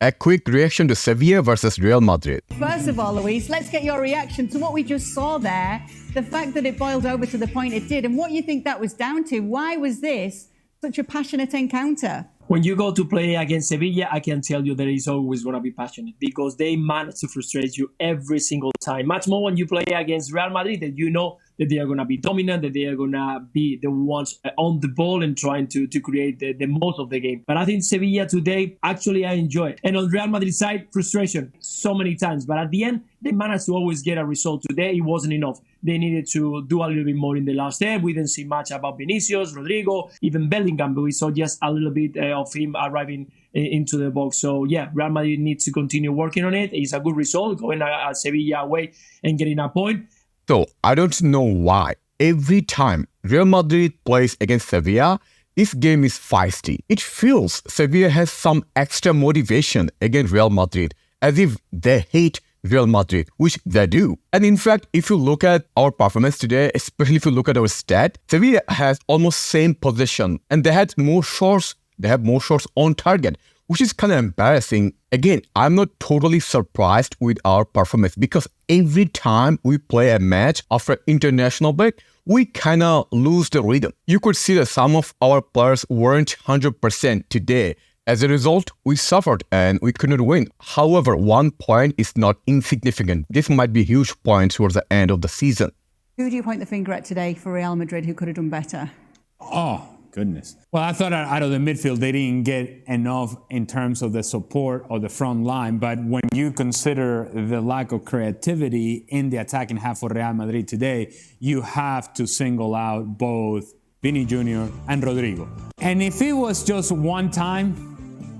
a quick reaction to Sevilla versus Real Madrid. First of all, Luis, let's get your reaction to what we just saw there, the fact that it boiled over to the point it did, and what you think that was down to. Why was this such a passionate encounter? When you go to play against Sevilla, I can tell you that it's always going to be passionate because they manage to frustrate you every single time. Much more when you play against Real Madrid, that you know that they are going to be dominant, that they are going to be the ones on the ball and trying to create the most of the game. But I think Sevilla today, actually, I enjoy it. And on Real Madrid side, frustration so many times. But at the end, they managed to always get a result. Today, it wasn't enough. They needed to do a little bit more in the last step. We didn't see much about Vinicius, Rodrigo, even Bellingham, but we saw just a little bit of him arriving into the box. So, yeah, Real Madrid needs to continue working on it. It's a good result, going at Sevilla away and getting a point. So, I don't know why. Every time Real Madrid plays against Sevilla, this game is feisty. It feels Sevilla has some extra motivation against Real Madrid, as if they hate Real Madrid, which they do. And in fact, if you look at our performance today, especially if you look at our stat, Sevilla has almost same possession and they had more shots. They have more shots on target, which is kind of embarrassing. Again, I'm not totally surprised with our performance because every time we play a match after international break, we kind of lose the rhythm. You could see that some of our players weren't 100% today. As a result, we suffered and we couldn't win. However, 1 point is not insignificant. This might be a huge point towards the end of the season. Who do you point the finger at today for Real Madrid who could have done better? Oh, goodness. Well, I thought out of the midfield, they didn't get enough in terms of the support of the front line. But when you consider the lack of creativity in the attacking half for Real Madrid today, you have to single out both Vini Jr. and Rodrigo. And if it was just one time,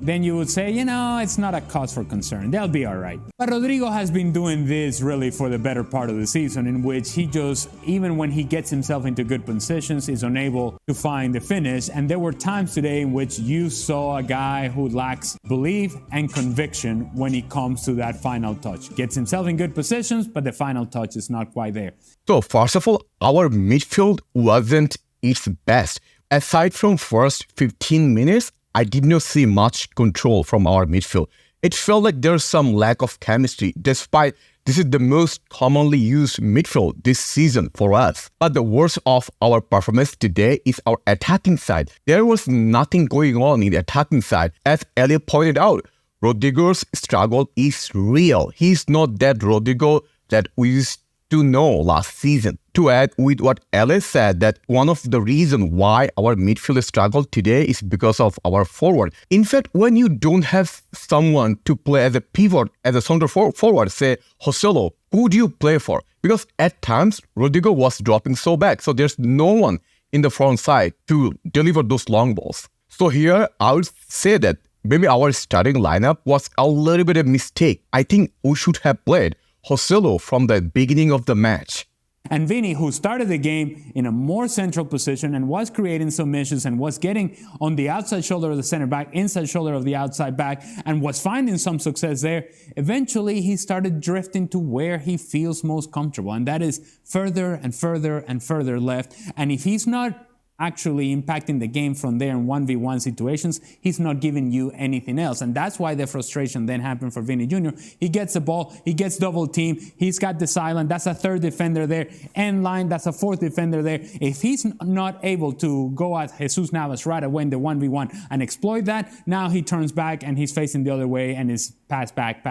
then you would say, it's not a cause for concern. They'll be all right. But Rodrigo has been doing this really for the better part of the season, in which he just, even when he gets himself into good positions, is unable to find the finish. And there were times today in which you saw a guy who lacks belief and conviction when it comes to that final touch. Gets himself in good positions, but the final touch is not quite there. So first of all, our midfield wasn't its best. Aside from first 15 minutes, I did not see much control from our midfield. It felt like there's some lack of chemistry, despite this is the most commonly used midfield this season for us. But the worst of our performance today is our attacking side. There was nothing going on in the attacking side. As Elliot pointed out, Rodrigo's struggle is real. He's not that Rodrigo that we used to know last season. To add with what Alice said, that one of the reasons why our midfield struggled today is because of our forward. In fact, when you don't have someone to play as a pivot, as a center forward, say Joselo, who do you play for? Because at times, Rodrigo was dropping so back, so there's no one in the front side to deliver those long balls. So here, I would say that maybe our starting lineup was a little bit of a mistake. I think we should have played Joselo from the beginning of the match. And Vini, who started the game in a more central position and was creating submissions and was getting on the outside shoulder of the center back, inside shoulder of the outside back, and was finding some success there, eventually he started drifting to where he feels most comfortable, and that is further and further and further left. And if he's not actually impacting the game from there in 1v1 situations, he's not giving you anything else. And that's why the frustration then happened for Vini Jr. He gets the ball, he gets double team, he's got the silent, that's a third defender there, end line, that's a fourth defender there. If he's not able to go at Jesus Navas right away in the 1v1 and exploit that, now he turns back and he's facing the other way and is pass back.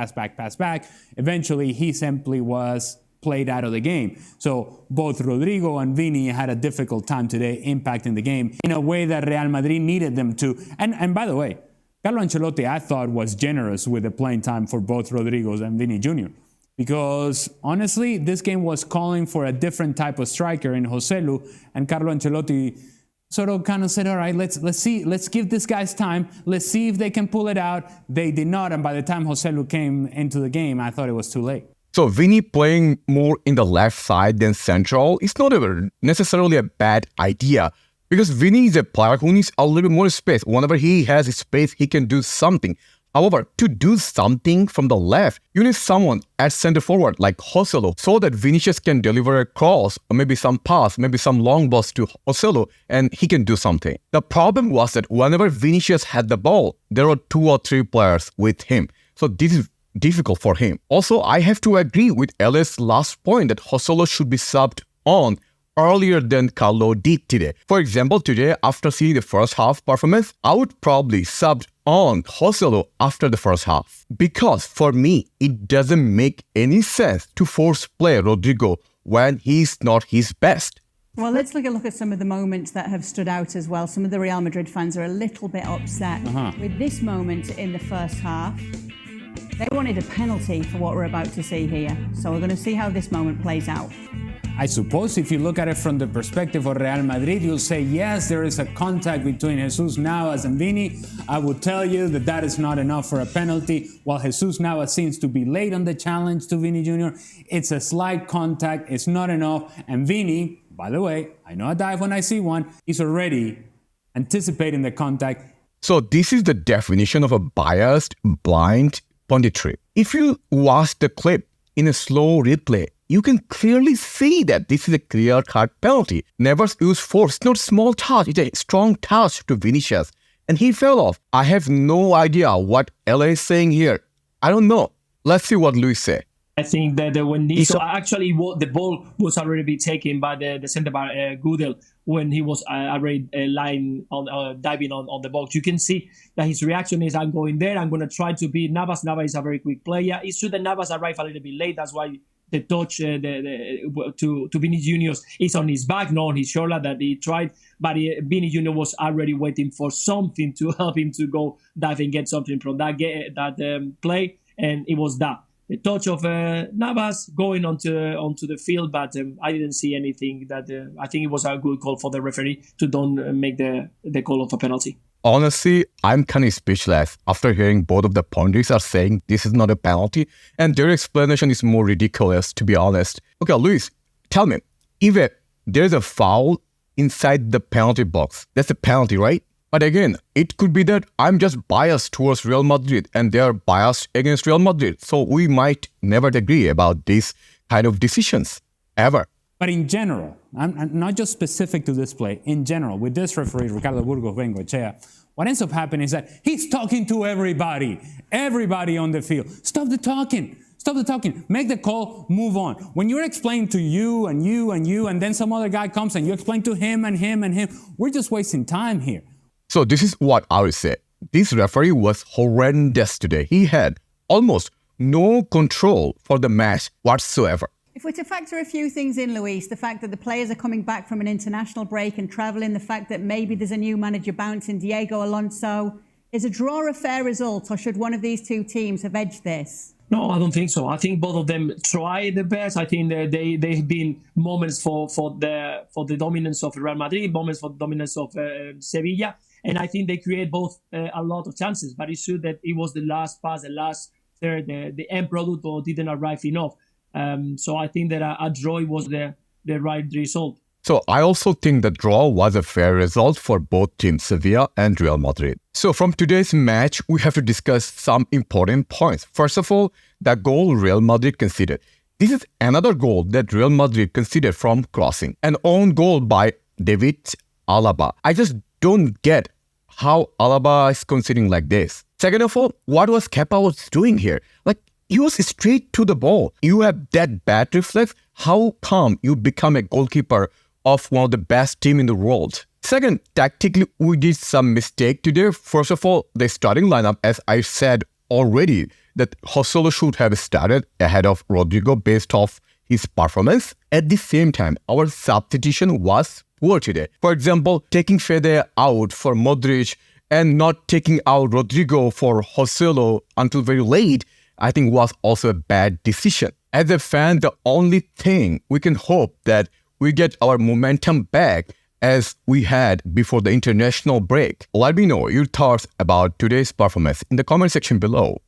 Eventually, he simply was played out of the game. So both Rodrigo and Vini had a difficult time today impacting the game in a way that Real Madrid needed them to. And by the way, Carlo Ancelotti, I thought, was generous with the playing time for both Rodrigo and Vini Jr. Because honestly, this game was calling for a different type of striker in Joselu, and Carlo Ancelotti sort of kind of said, all right, let's see, let's give these guys time. Let's see if they can pull it out. They did not, and by the time Joselu came into the game, I thought it was too late. So Vini playing more in the left side than central is not necessarily a bad idea, because Vini is a player who needs a little bit more space. Whenever he has space, he can do something. However, to do something from the left, you need someone at center forward like Joselu, so that Vinicius can deliver a cross, or maybe some pass, maybe some long balls to Joselu, and he can do something. The problem was that whenever Vinicius had the ball, there were 2 or 3 players with him. So this is difficult for him. Also, I have to agree with LA's last point that Joselo should be subbed on earlier than Carlo did today. For example, today, after seeing the first half performance, I would probably sub on Joselo after the first half. Because for me, it doesn't make any sense to force play Rodrigo when he's not his best. Well, let's look at some of the moments that have stood out as well. Some of the Real Madrid fans are a little bit upset with this moment in the first half. They wanted a penalty for what we're about to see here. So we're going to see how this moment plays out. I suppose if you look at it from the perspective of Real Madrid, you'll say, yes, there is a contact between Jesus Navas and Vini. I will tell you that that is not enough for a penalty. While Jesus Navas seems to be late on the challenge to Vini Jr., it's a slight contact. It's not enough. And Vini, by the way, I know I dive when I see one. He's already anticipating the contact. So this is the definition of a biased, blind punditry. If you watch the clip in a slow replay, you can clearly see that this is a clear-cut penalty. Never use force. It's not a small touch. It's a strong touch to Vinicius. And he fell off. I have no idea what LA is saying here. I don't know. Let's see what Luis said. I think that when actually the ball was already be taken by the centre back Gudel when he was already lying on diving on the box. You can see that his reaction is, I'm going there. I'm going to try to beat Navas. Navas is a very quick player. It's true that Navas arrived a little bit late. That's why the touch to Vini Jr. is on his back, not on his shoulder that he tried. But Vini Jr. was already waiting for something to help him to go dive and get something from that play, and it was that. The touch of Navas going onto the field, but I didn't see anything that I think it was a good call for the referee to don't make the call of a penalty. Honestly, I'm kind of speechless after hearing both of the pundits are saying this is not a penalty, and their explanation is more ridiculous, to be honest. Okay, Luis, tell me, if there's a foul inside the penalty box, that's a penalty, right? But again, it could be that I'm just biased towards Real Madrid and they are biased against Real Madrid. So we might never agree about these kind of decisions, ever. But in general, I'm not just specific to this play, in general, with this referee, Ricardo Burgos Bengoechea, what ends up happening is that he's talking to everybody on the field. Stop the talking. Stop the talking. Make the call, move on. When you're explaining to you and you and you, and then some other guy comes and you explain to him and him and him, we're just wasting time here. So this is what I would say. This referee was horrendous today. He had almost no control for the match whatsoever. If we're to factor a few things in, Luis, the fact that the players are coming back from an international break and travelling, the fact that maybe there's a new manager bouncing, Diego Alonso, is a draw a fair result, or should one of these two teams have edged this? No, I don't think so. I think both of them try the best. I think they've been moments for the dominance of Real Madrid, moments for the dominance of Sevilla, and I think they create both a lot of chances. But it's true that it was the last pass, the last third, the end product didn't arrive enough. So I think that a draw was the right result. So I also think the draw was a fair result for both teams, Sevilla and Real Madrid. So from today's match, we have to discuss some important points. First of all, the goal Real Madrid conceded. This is another goal that Real Madrid conceded from crossing. An own goal by David Alaba. I just don't get how Alaba is conceding like this. Second of all, what was Kepa was doing here? He was straight to the ball. You have that bad reflex. How come you become a goalkeeper of one of the best team in the world? Second, tactically, we did some mistake today. First of all, the starting lineup, as I said already, that Joselo should have started ahead of Rodrigo based off his performance. At the same time, our substitution was poor today. For example, taking Fede out for Modric and not taking out Rodrigo for Joselo until very late, I think was also a bad decision. As a fan, the only thing we can hope that we get our momentum back as we had before the international break. Let me know your thoughts about today's performance in the comment section below.